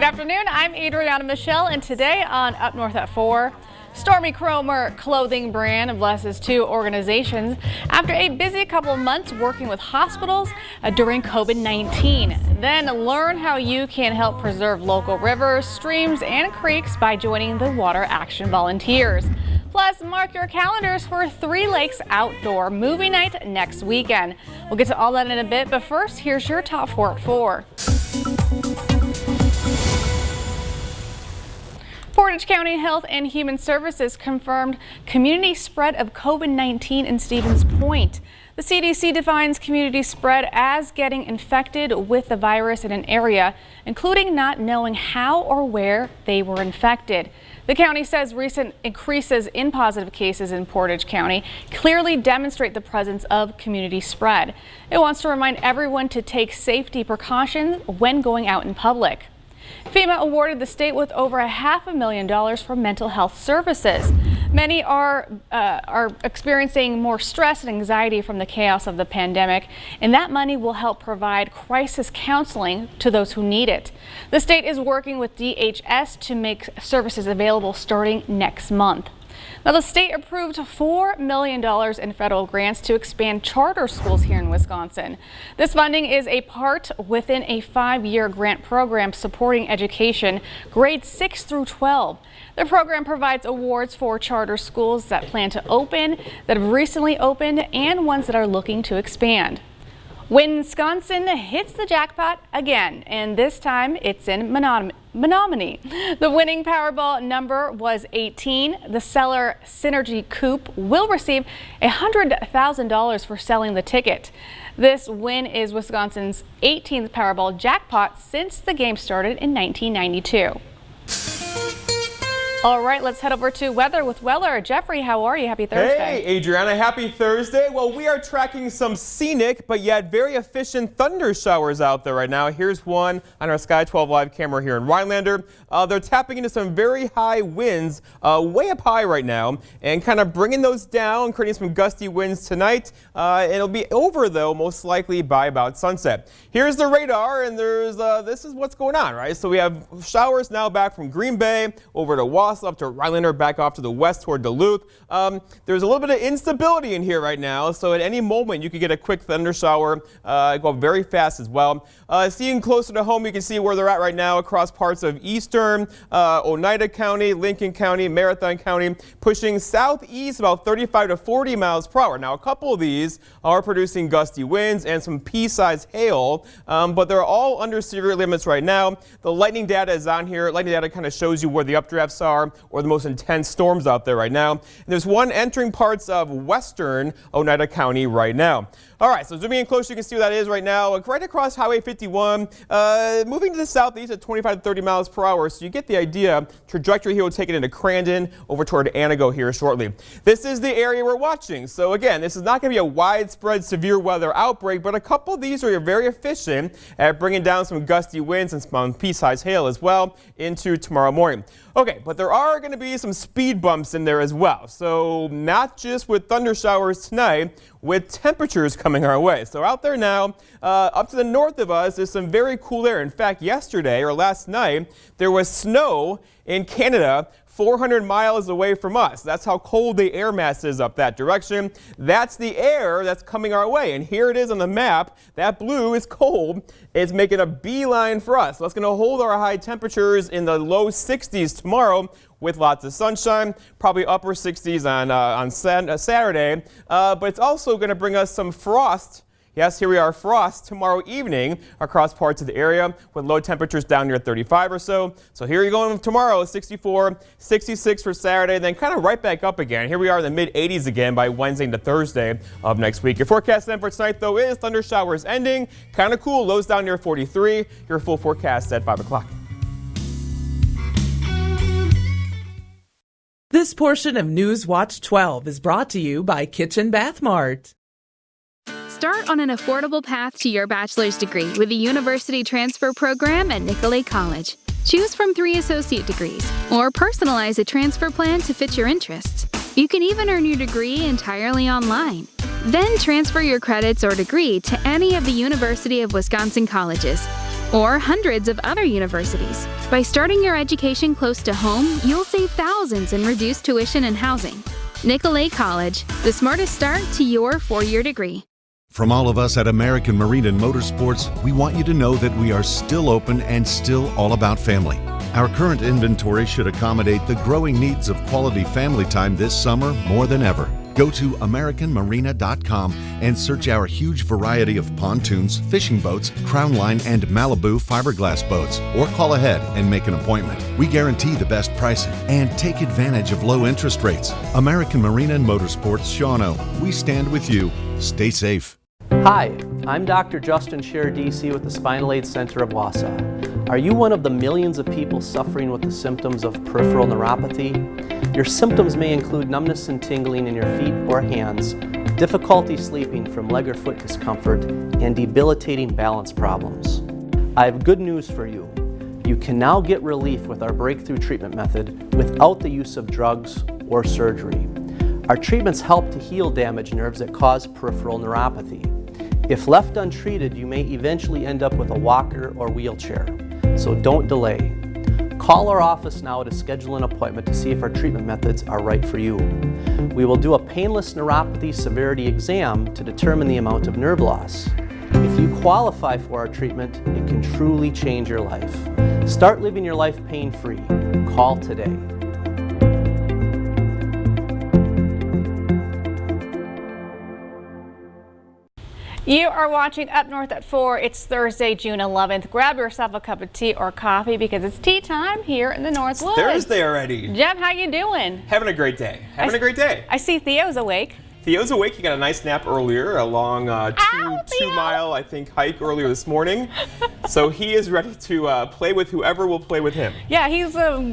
afternoon, I'm Adriana Michelle, and today on Up North at 4, Stormy Cromer clothing brand blesses 2 organizations after a busy couple of months working with hospitals during COVID-19. Then learn how you can help preserve local rivers, streams, and creeks by joining the Water Action Volunteers. Plus, mark your calendars for 3 Lakes Outdoor Movie Night next weekend. We'll get to all that in a bit, but first, here's your top 4 at 4. Portage County Health and Human Services confirmed community spread of COVID-19 in Stevens Point. The CDC defines community spread as getting infected with the virus in an area, including not knowing how or where they were infected. The county says recent increases in positive cases in Portage County clearly demonstrate the presence of community spread. It wants to remind everyone to take safety precautions when going out in public. FEMA awarded the state with over $500,000 for mental health services. Many are experiencing more stress and anxiety from the chaos of the pandemic, and that money will help provide crisis counseling to those who need it. The state is working with DHS to make services available starting next month. Now, the state approved $4 million in federal grants to expand charter schools here in Wisconsin. This funding is a part within a 5-year grant program supporting education grades 6 through 12. The program provides awards for charter schools that plan to open, that have recently opened, and ones that are looking to expand. Wisconsin hits the jackpot again, and this time it's in Menominee. The winning Powerball number was 18. The seller Synergy Coupe will receive $100,000 for selling the ticket. This win is Wisconsin's 18th Powerball jackpot since the game started in 1992. All right, let's head over to weather with Weller. Jeffrey, how are you? Happy Thursday. Hey, Adriana, happy Thursday. Well, we are tracking some scenic but yet very efficient thunder showers out there right now. Here's one on our Sky 12 live camera here in Rhinelander. They're tapping into some very high winds, way up high right now, and kind of bringing those down, creating some gusty winds tonight. It'll be over, though, most likely by about sunset. Here's the radar, and this is what's going on, right? So we have showers now back from Green Bay over to Wausau, up to Rhinelander, back off to the west toward Duluth. There's a little bit of instability in here right now, so at any moment you could get a quick thunder shower, go very fast as well. Seeing closer to home, you can see where they're at right now across parts of eastern Oneida County, Lincoln County, Marathon County, pushing southeast about 35 to 40 miles per hour. Now, a couple of these are producing gusty winds and some pea-sized hail, but they're all under severe limits right now. The lightning data is on here. Lightning data kind of shows you where the updrafts are, or the most intense storms out there right now. And there's one entering parts of western Oneida County right now. All right, so zooming in closer, you can see what that is right now. Right across Highway 51, moving to the southeast at 25 to 30 miles per hour. So you get the idea. Trajectory here will take it into Crandon, over toward Anago here shortly. This is the area we're watching. So again, this is not going to be a widespread severe weather outbreak, but a couple of these are very efficient at bringing down some gusty winds and some pea-sized hail as well into tomorrow morning. Okay, but there are going to be some speed bumps in there as well. So not just with thunder showers tonight, with temperatures coming our way. So out there now, up to the north of us, is some very cool air. In fact, yesterday or last night, there was snow in Canada 400 miles away from us. That's how cold the air mass is up that direction. That's the air that's coming our way. And here it is on the map. That blue is cold. It's making a beeline for us. So that's going to hold our high temperatures in the low 60s tomorrow, with lots of sunshine, probably upper 60s on Saturday. But it's also going to bring us some frost. Yes, here we are, frost tomorrow evening across parts of the area with low temperatures down near 35 or so. So here you're going tomorrow, 64, 66 for Saturday, then kind of right back up again. Here we are in the mid 80s again by Wednesday into Thursday of next week. Your forecast then for tonight, though, is thunder showers ending. Kind of cool, lows down near 43. Your full forecast at 5 o'clock. This portion of News Watch 12 is brought to you by Kitchen Bath Mart. Start on an affordable path to your bachelor's degree with the University Transfer Program at Nicolet College. Choose from 3 associate degrees or personalize a transfer plan to fit your interests. You can even earn your degree entirely online. Then transfer your credits or degree to any of the University of Wisconsin colleges. or hundreds of other universities. By starting your education close to home, you'll save thousands in reduced tuition and housing. Nicolet College, the smartest start to your four-year degree. From all of us at American Marine and Motorsports, we want you to know that we are still open and still all about family. Our current inventory should accommodate the growing needs of quality family time this summer more than ever. Go to AmericanMarina.com and search our huge variety of pontoons, fishing boats, Crown Line, and Malibu fiberglass boats, or call ahead and make an appointment. We guarantee the best pricing and take advantage of low interest rates. American Marina and Motorsports, Shawano. We stand with you. Stay safe. Hi, I'm Dr. Justin Scher, DC with the Spinal Aid Center of Wausau. Are you one of the millions of people suffering with the symptoms of peripheral neuropathy? Your symptoms may include numbness and tingling in your feet or hands, difficulty sleeping from leg or foot discomfort, and debilitating balance problems. I have good news for you. You can now get relief with our breakthrough treatment method without the use of drugs or surgery. Our treatments help to heal damaged nerves that cause peripheral neuropathy. If left untreated, you may eventually end up with a walker or wheelchair, so don't delay. Call our office now to schedule an appointment to see if our treatment methods are right for you. We will do a painless neuropathy severity exam to determine the amount of nerve loss. If you qualify for our treatment, it can truly change your life. Start living your life pain-free. Call today. You are watching Up North at 4. It's Thursday, June 11th. Grab yourself a cup of tea or coffee because it's tea time here in the Northwoods. Thursday already. Jeff, how you doing? Having a great day. Having a great day. I see Theo's awake. Theo's awake. He got a nice nap earlier, a long two-mile, I think, hike earlier this morning. So he is ready to play with whoever will play with him. Yeah, he's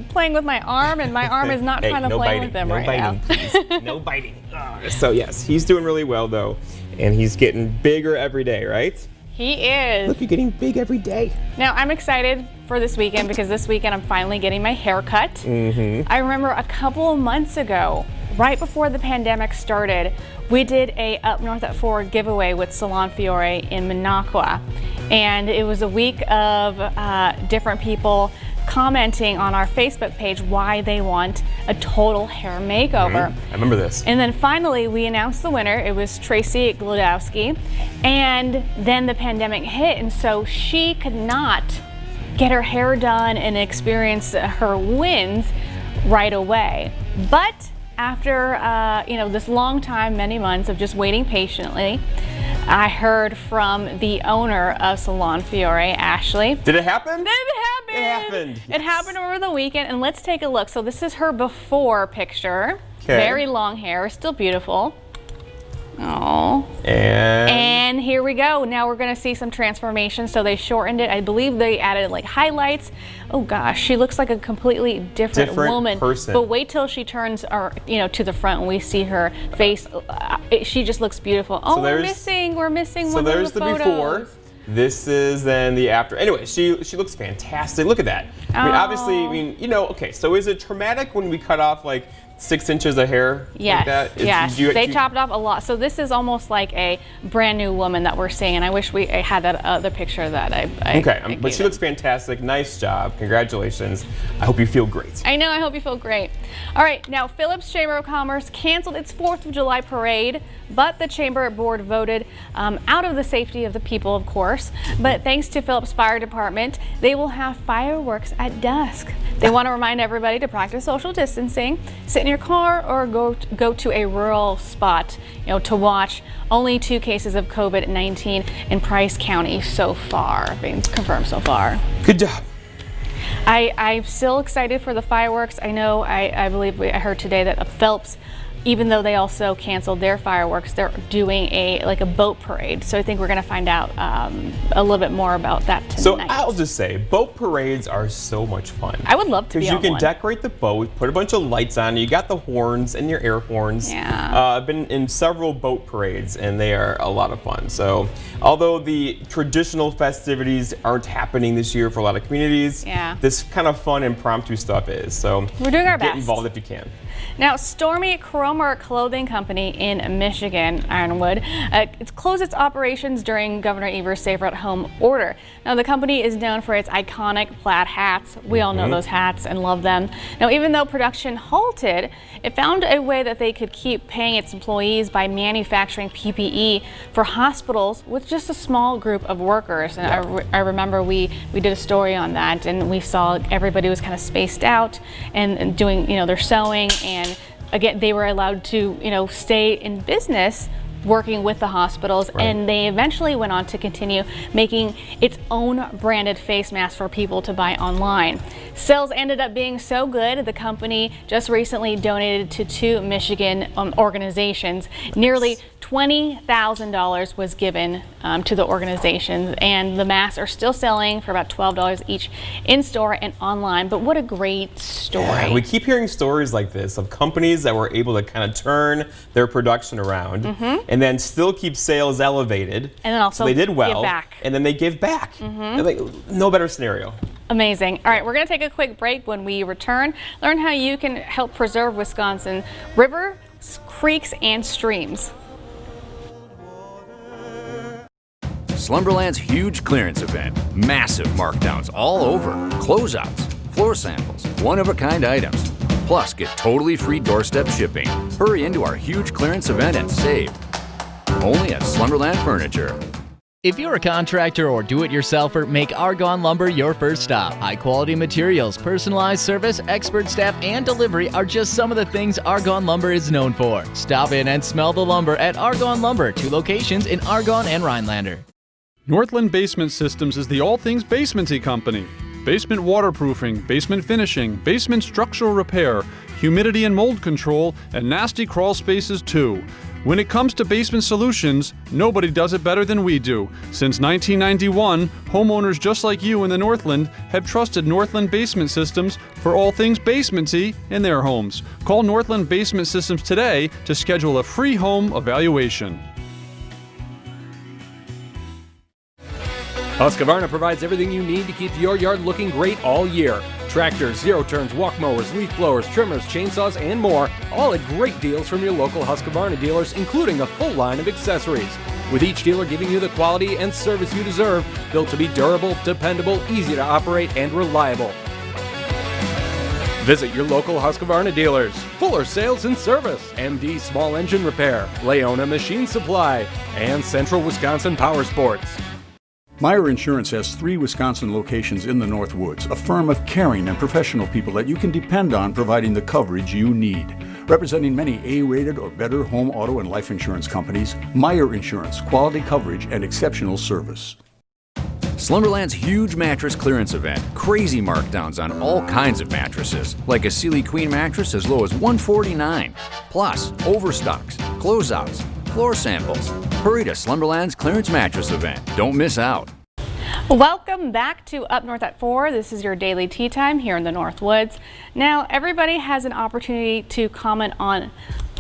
playing with my arm, and my arm is not trying to play with him right now. Please. No biting. So yes, he's doing really well though, and he's getting bigger every day, right? He is. Look, you're getting big every day. Now, I'm excited for this weekend because this weekend I'm finally getting my hair cut. Mm-hmm. I remember a couple of months ago, right before the pandemic started, we did a Up North at 4 giveaway with Salon Fiore in Minocqua. And it was a week of different people commenting on our Facebook page why they want a total hair makeover. I remember this. And then finally we announced the winner. It was Tracy Glodowski. And then the pandemic hit, and so she could not get her hair done and experience her wins right away. But after this long time, many months of just waiting patiently, I heard from the owner of Salon Fiore, Ashley. Did it happen? It happened. It happened. It happened over the weekend, and let's take a look. So this is her before picture. Okay. Very long hair, still beautiful. Oh. And here we go. Now we're going to see some transformation. So they shortened it. I believe they added like highlights. Oh gosh, she looks like a completely different woman. Person. But wait till she turns to the front and we see her face. She just looks beautiful. Oh, we're missing one of the photos. So there's the before. This is then the after. Anyway, she looks fantastic. Look at that. I mean, obviously, okay, so is it traumatic when we cut off like 6 inches of hair? Yes, like that? yes. They chopped off a lot. So this is almost like a brand new woman that we're seeing. And I wish we had that other picture that I Okay, but she looks fantastic. Nice job. Congratulations. I hope you feel great. I know, I hope you feel great. All right, now Phillips Chamber of Commerce canceled its 4th of July parade, but the Chamber Board voted out of the safety of the people, of course. But thanks to Phillips Fire Department, they will have fireworks at dusk. They want to remind everybody to practice social distancing, sit in your car, or go to a rural spot, to watch. Only 2 cases of COVID-19 in Price County so far, being confirmed so far. Good job. I'm still excited for the fireworks. I know, I believe I heard today that Phelps, even though they also canceled their fireworks, they're doing a boat parade. So I think we're going to find out a little bit more about that tonight. So I'll just say, boat parades are so much fun. I would love to be on one. Because you can decorate the boat, put a bunch of lights on. You got the horns and your air horns. Yeah. I've been in several boat parades, and they are a lot of fun. So although the traditional festivities aren't happening this year for a lot of communities, this kind of fun impromptu stuff is. So we're doing our best. Get involved if you can. Now, stormy Chrome Cromer Clothing Company in Michigan, Ironwood. It's closed its operations during Governor Evers' Safer at Home order. Now, the company is known for its iconic plaid hats. We all know those hats and love them. Now, even though production halted, it found a way that they could keep paying its employees by manufacturing PPE for hospitals with just a small group of workers. And I remember we did a story on that, and we saw everybody was kind of spaced out and doing, their sewing, and again, they were allowed to, stay in business working with the hospitals, and they eventually went on to continue making its own branded face masks for people to buy online. Sales ended up being so good, the company just recently donated to 2 Michigan organizations. Nearly $20,000 was given to the organizations, and the masks are still selling for about $12 each in store and online. But what a great story. Yeah, we keep hearing stories like this of companies that were able to kind of turn their production around and then still keep sales elevated. And then also they did well, give back. And then they give back. No better scenario. Amazing. All right, we're going to take a quick break. When we return, learn how you can help preserve Wisconsin rivers, creeks, and streams. Slumberland's huge clearance event. Massive markdowns all over. Closeouts, floor samples, one-of-a-kind items. Plus, get totally free doorstep shipping. Hurry into our huge clearance event and save. Only at Slumberland Furniture. If you're a contractor or do-it-yourselfer, make Argonne Lumber your first stop. High-quality materials, personalized service, expert staff, and delivery are just some of the things Argonne Lumber is known for. Stop in and smell the lumber at Argonne Lumber, 2 locations in Argonne and Rhinelander. Northland Basement Systems is the all things basementy company. Basement waterproofing, basement finishing, basement structural repair, humidity and mold control, and nasty crawl spaces too. When it comes to basement solutions, nobody does it better than we do. Since 1991, homeowners just like you in the Northland have trusted Northland Basement Systems for all things basementy in their homes. Call Northland Basement Systems today to schedule a free home evaluation. Husqvarna provides everything you need to keep your yard looking great all year. Tractors, zero-turns, walk mowers, leaf blowers, trimmers, chainsaws, and more, all at great deals from your local Husqvarna dealers, including a full line of accessories. With each dealer giving you the quality and service you deserve, built to be durable, dependable, easy to operate, and reliable. Visit your local Husqvarna dealers. Fuller Sales and Service, MD Small Engine Repair, Leona Machine Supply, and Central Wisconsin Power Sports. Meyer Insurance has 3 Wisconsin locations in the Northwoods, a firm of caring and professional people that you can depend on providing the coverage you need. Representing many A-rated or better home, auto, and life insurance companies, Meyer Insurance, quality coverage and exceptional service. Slumberland's huge mattress clearance event. Crazy markdowns on all kinds of mattresses, like a Sealy Queen mattress as low as $149. Plus, overstocks, closeouts, floor samples. Hurry to Slumberland's clearance mattress event. Don't miss out. Welcome back to Up North at 4. This is your daily tea time here in the Northwoods. Now, everybody has an opportunity to comment on,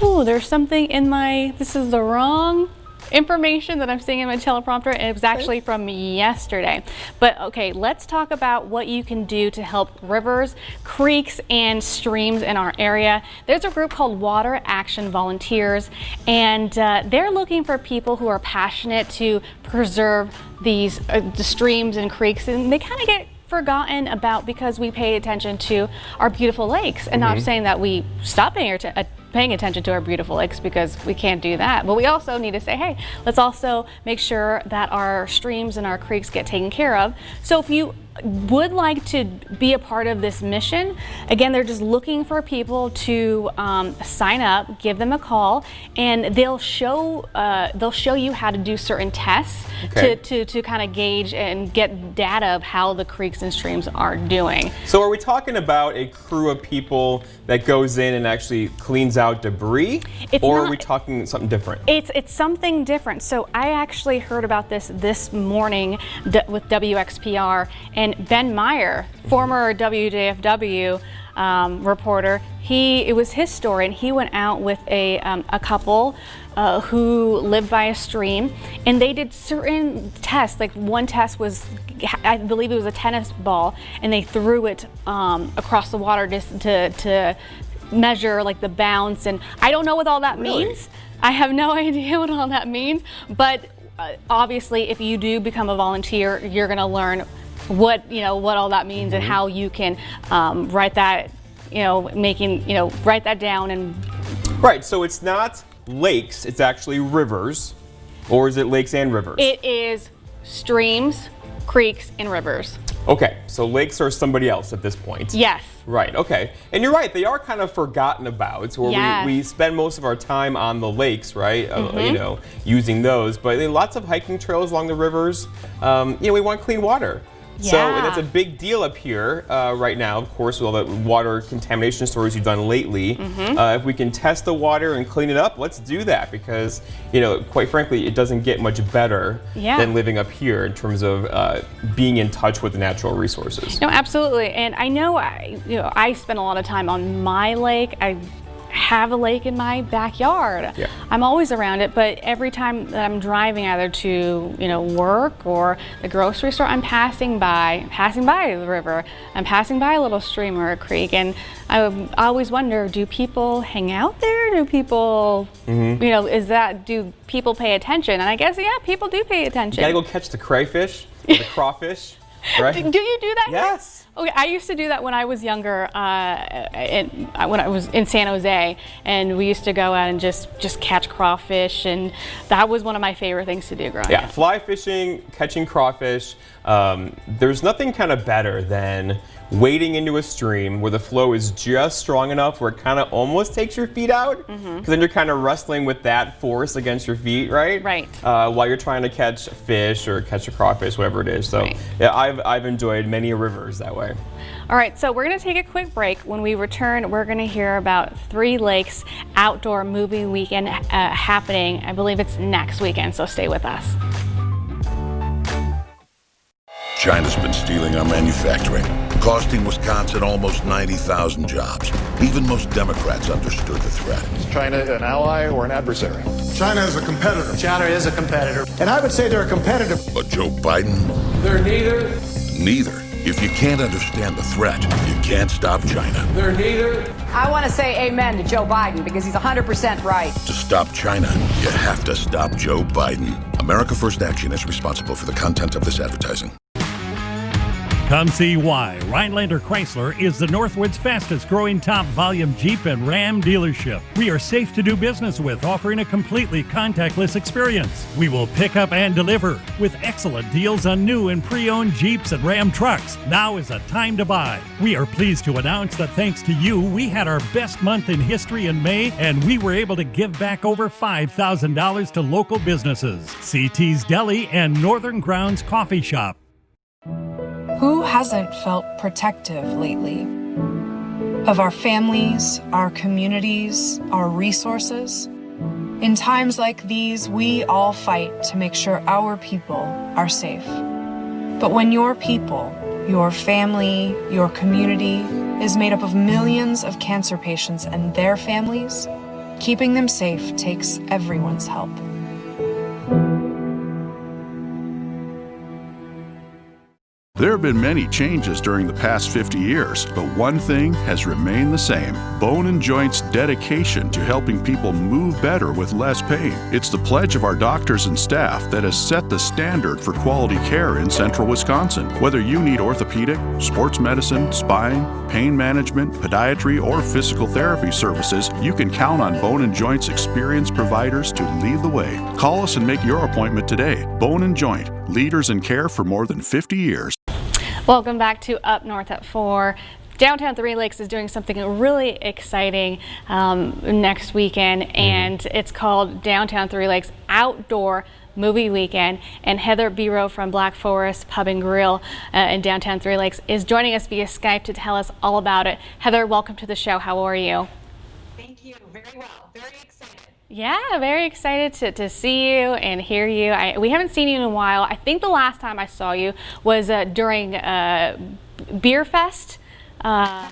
there's something in this is the wrong information that I'm seeing in my teleprompter, and it was actually from yesterday. But okay, let's talk about what you can do to help rivers, creeks, and streams in our area. There's a group called Water Action Volunteers, and they're looking for people who are passionate to preserve these the streams and creeks, and they kind of get forgotten about because we pay attention to our beautiful lakes, and not saying that we stop paying attention to our beautiful lakes, because we can't do that. But we also need to say, hey, let's also make sure that our streams and our creeks get taken care of. So if you would like to be a part of this mission, again, they're just looking for people to sign up, give them a call, and they'll show you how to do certain tests to kind of gauge and get data of how the creeks and streams are doing. So are we talking about a crew of people that goes in and actually cleans out debris, or are we talking something different? It's something different. So I actually heard about this morning with WXPR, and Ben Meyer, former WJFW reporter, it was his story, and he went out with a couple who lived by a stream, and they did certain tests. Like one test was, I believe it was a tennis ball, and they threw it across the water just to measure like the bounce, and I don't know what all that means. I have no idea what all that means, but obviously if you do become a volunteer, you're going to learn what all that means and how you can write that, write that down. And right, so it's not lakes, it's actually rivers, or is it lakes and rivers? It is streams, creeks, and rivers. Okay, so lakes are somebody else at this point. Yes. Right, okay. And you're right, they are kind of forgotten about, where we spend most of our time on the lakes, right? Using those, but lots of hiking trails along the rivers. We want clean water. Yeah. So that's a big deal up here right now, of course, with all the water contamination stories you've done lately. If we can test the water and clean it up, let's do that, because, quite frankly, it doesn't get much better than living up here in terms of being in touch with the natural resources. No, absolutely. And I know, I spend a lot of time on my lake. I have a lake in my backyard. Yeah. I'm always around it, but every time that I'm driving either to work or the grocery store, I'm passing by the river. I'm passing by a little stream or a creek, and I always wonder, do people hang out there? Do people, do people pay attention? And I guess, people do pay attention. You gotta go catch the crayfish, or the crawfish, right? Do you do that? Yes. Okay, I used to do that when I was younger, when I was in San Jose, and we used to go out and just catch crawfish, and that was one of my favorite things to do growing up. Yeah, fly fishing, catching crawfish. There's nothing kind of better than wading into a stream where the flow is just strong enough where it kind of almost takes your feet out, because then you're kind of wrestling with that force against your feet, right? Right. While you're trying to catch fish or catch a crawfish, whatever it is. So yeah, I've enjoyed many rivers that way. All right, so we're going to take a quick break. When we return, we're going to hear about 3 Lakes outdoor movie weekend happening. I believe it's next weekend, so stay with us. China's been stealing our manufacturing, costing Wisconsin almost 90,000 jobs. Even most Democrats understood the threat. Is China an ally or an adversary? China is a competitor. China is a competitor. And I would say they're a competitor. But Joe Biden? They're neither. Neither. If you can't understand the threat, you can't stop China. They're neither. I want to say amen to Joe Biden because he's 100% right. To stop China, you have to stop Joe Biden. America First Action is responsible for the content of this advertising. Come see why Rhinelander Chrysler is the Northwoods' fastest growing top volume Jeep and Ram dealership. We are safe to do business with, offering a completely contactless experience. We will pick up and deliver with excellent deals on new and pre-owned Jeeps and Ram trucks. Now is the time to buy. We are pleased to announce that thanks to you, we had our best month in history in May, and we were able to give back over $5,000 to local businesses. CT's Deli and Northern Grounds Coffee Shop. Who hasn't felt protective lately? Of our families, our communities, our resources? In times like these, we all fight to make sure our people are safe. But when your people, your family, your community is made up of millions of cancer patients and their families, keeping them safe takes everyone's help. There have been many changes during the past 50 years, but one thing has remained the same: Bone & Joint's dedication to helping people move better with less pain. It's the pledge of our doctors and staff that has set the standard for quality care in central Wisconsin. Whether you need orthopedic, sports medicine, spine, pain management, podiatry, or physical therapy services, you can count on Bone & Joint's experienced providers to lead the way. Call us and make your appointment today. Bone & Joint, leaders in care for more than 50 years. Welcome back to Up North at 4. Downtown3 Lakes is doing something really exciting next weekend, and it's called Downtown3 Lakes Outdoor Movie Weekend. And Heather Biro from Black Forest Pub and Grill in Downtown3 Lakes is joining us via Skype to tell us all about it. Heather, welcome to the show. How are you? Thank you. Very well. Very excited. Yeah, very excited to see you and hear you. We haven't seen you in a while. I think the last time I saw you was during Beer Fest. We had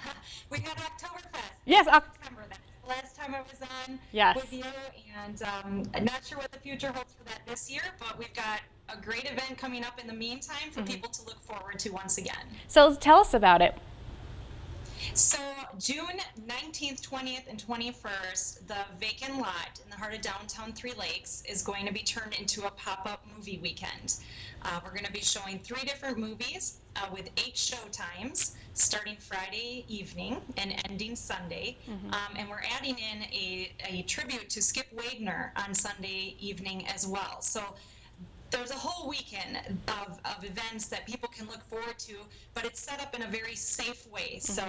Oktoberfest. Yes, September. That's the last time I was on with you, and I'm not sure what the future holds for that this year, but we've got a great event coming up in the meantime for people to look forward to once again. So tell us about it. So June 19th, 20th, and 21st, the vacant lot in the heart of Downtown 3 Lakes is going to be turned into a pop-up movie weekend. We're going to be showing 3 different movies with 8 show times, starting Friday evening and ending Sunday. And we're adding in a tribute to Skip Wagner on Sunday evening as well. So there's a whole weekend of events that people can look forward to, but it's set up in a very safe way. So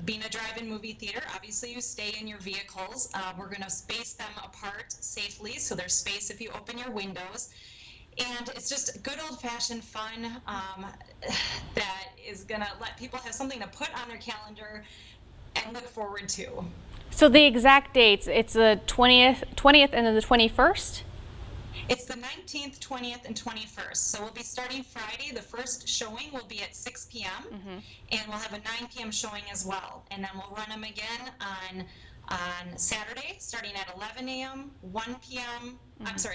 being a drive-in movie theater, obviously you stay in your vehicles. We're going to space them apart safely, so there's space if you open your windows. And it's just good old-fashioned fun that is going to let people have something to put on their calendar and look forward to. So the exact dates, it's the 20th and then the 21st? It's the 19th, 20th, and 21st. So we'll be starting Friday. The first showing will be at 6 p.m. And we'll have a 9 p.m. showing as well. And then we'll run them again on Saturday, starting at 11 a.m., 1 p.m., 11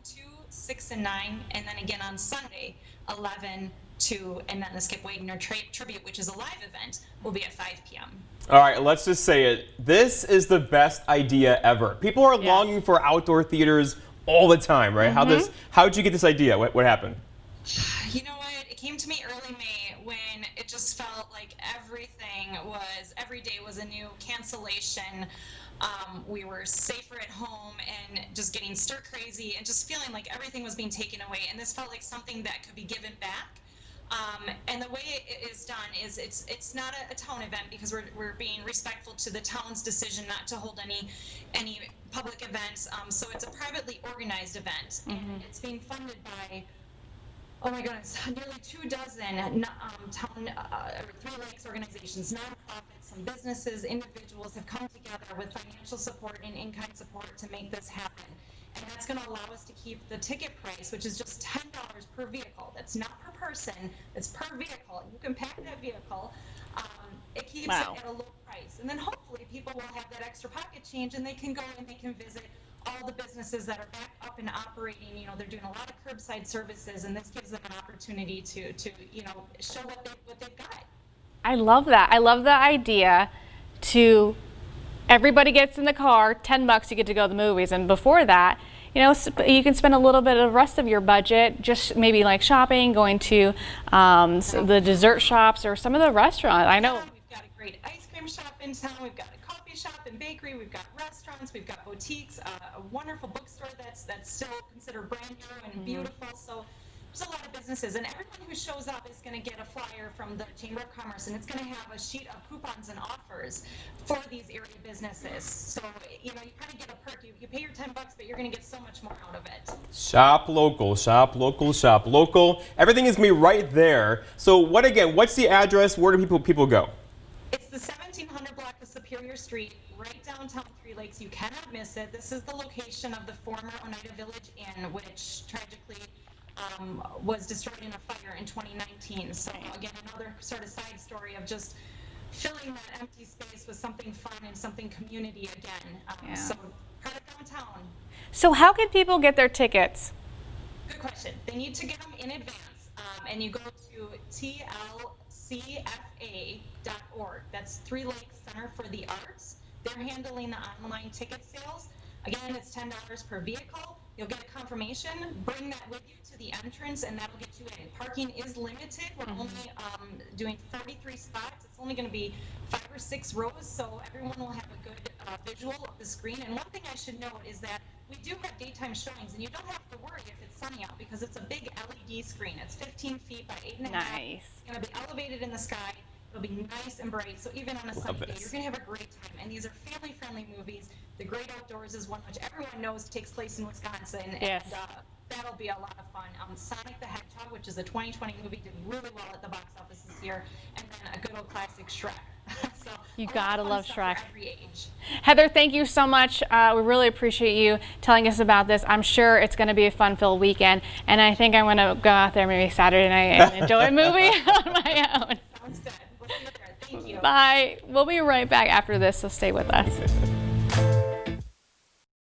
to 6 and 9, and then again on Sunday, 11 to, and then the Skip Wagner tribute, which is a live event, will be at 5 p.m. All right, let's just say it. This is the best idea ever. People are longing for outdoor theaters all the time, right? How'd you get this idea? What happened? You know what? It came to me early May when it just felt like every day was a new cancellation. We were safer at home and just getting stir crazy and just feeling like everything was being taken away. And this felt like something that could be given back. And the way it is done is it's not a town event because we're being respectful to the town's decision not to hold any public events. So it's a privately organized event, and it's being funded by, oh my goodness, nearly 24 town 3 Lakes organizations, nonprofits, some businesses, individuals have come together with financial support and in-kind support to make this happen. And that's going to allow us to keep the ticket price, which is just $10 per vehicle. That's not per person, it's per vehicle. You can pack that vehicle. It keeps it at a low price. And then hopefully people will have that extra pocket change and they can go and they can visit all the businesses that are back up and operating. You know, they're doing a lot of curbside services, and this gives them an opportunity to show what they've got. I love that. I love the idea to everybody gets in the car, $10 you get to go to the movies, and before that, you know, you can spend a little bit of the rest of your budget just maybe like shopping, going to the dessert shops or some of the restaurants. I know we've got a great ice cream shop in town. We've got a coffee shop and bakery. We've got restaurants. We've got boutiques. A wonderful bookstore that's still considered brand new and beautiful. So there's a lot of businesses, and everyone who shows up is going to get a flyer from the Chamber of Commerce, and it's going to have a sheet of coupons and offers for these area businesses. So, you know, you kind of get a perk. You pay your $10, but you're going to get so much more out of it. Shop local, shop local, shop local. Everything is going to be right there. So what's the address? Where do people go? It's the 1700 block of Superior Street, right downtown 3 Lakes. You cannot miss it. This is the location of the former Oneida Village Inn, which tragically was destroyed in a fire in 2019. So again, another sort of side story of just filling that empty space with something fun and something community again. So part of downtown. So how can people get their tickets? Good question. They need to get them in advance, and you go to tlcfa.org. That's 3 Lakes Center for the Arts. They're handling the online ticket sales. Again, it's $10 per vehicle. You'll get a confirmation. Bring that with you to the entrance, and that'll get you in. Parking is limited. We're only doing 33 spots. It's only going to be 5 or 6 rows, so everyone will have a good visual of the screen. And one thing I should note is that we do have daytime showings, and you don't have to worry if it's sunny out because it's a big LED screen. It's 15 feet by 8.5. Nice. It's going to be elevated in the sky. It'll be nice and bright. So even on a sunny day, you're going to have a great time. And these are family-friendly movies. The Great Outdoors is one which everyone knows takes place in Wisconsin. Yes. And that'll be a lot of fun. Sonic the Hedgehog, which is a 2020 movie, did really well at the box office this year. And then a good old classic, Shrek. So you gotta love Shrek. Every age. Heather, thank you so much. We really appreciate you telling us about this. I'm sure it's going to be a fun-filled weekend, and I think I'm going to go out there maybe Saturday night and enjoy a movie on my own. Sounds good. We'll see you there. Thank you. Bye. We'll be right back after this, so stay with us.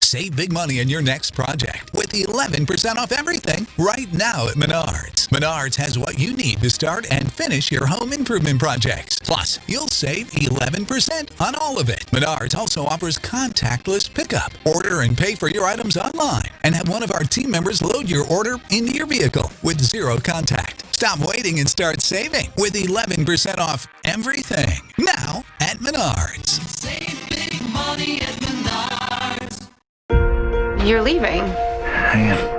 Save big money on your next project with 11% off everything right now at Menards. Menards has what you need to start and finish your home improvement projects. Plus, you'll save 11% on all of it. Menards also offers contactless pickup. Order and pay for your items online and have one of our team members load your order into your vehicle with zero contact. Stop waiting and start saving with 11% off everything now at Menards. Save big money at Menards. You're leaving. I am.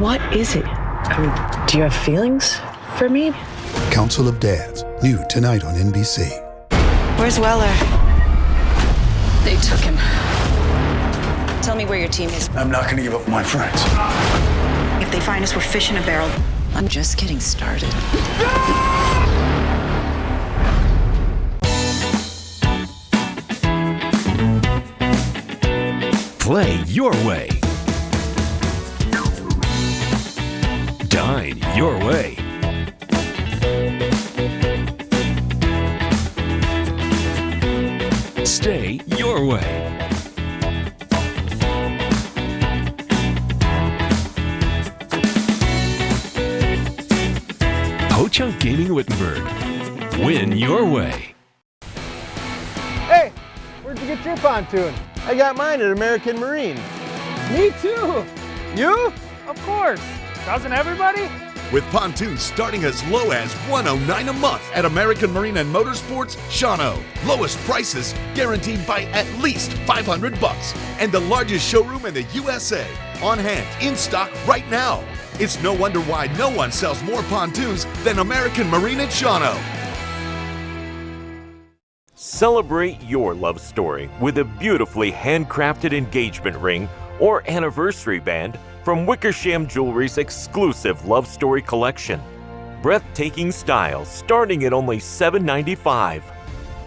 What is it? Do you have feelings for me? Council of Dads, new tonight on NBC. Where's Weller? They took him. Tell me where your team is. I'm not going to give up my friends. If they find us, we're fish in a barrel. I'm just getting started. Play your way. Dine your way. Stay your way. Ho-Chunk Gaming Wittenberg. Win your way. Hey, where'd you get your pontoon? I got mine at American Marine. Me too. You? Of course. Doesn't everybody? With pontoons starting as low as $109 a month at American Marine and Motorsports, Shawano. Lowest prices guaranteed by at least $500 and the largest showroom in the USA. On hand, in stock right now. It's no wonder why no one sells more pontoons than American Marine at Shawano. Celebrate your love story with a beautifully handcrafted engagement ring or anniversary band from Wickersham Jewelry's exclusive Love Story collection. Breathtaking styles starting at only $7.95.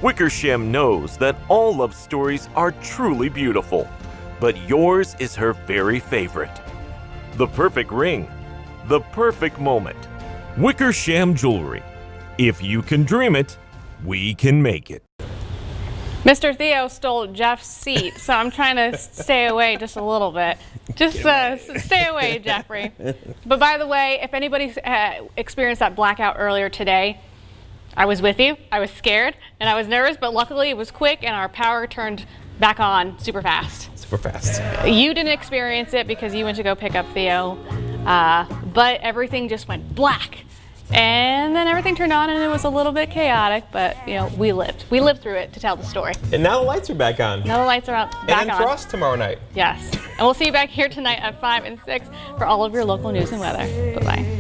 Wickersham knows that all love stories are truly beautiful, but yours is her very favorite. The perfect ring, the perfect moment. Wickersham Jewelry. If you can dream it, we can make it. Mr. Theo stole Jeff's seat, so I'm trying to stay away just a little bit. Just stay away, Jeffrey. But by the way, if anybody's experienced that blackout earlier today, I was with you. I was scared and I was nervous, but luckily it was quick and our power turned back on super fast. Super fast. You didn't experience it because you went to go pick up Theo, but everything just went black. And then everything turned on and it was a little bit chaotic, but you know, we lived. We lived through it to tell the story. And now the lights are back on. Now the lights are back on. And then frost tomorrow night. Yes. And we'll see you back here tonight at 5 and 6 for all of your local news and weather. Bye-bye.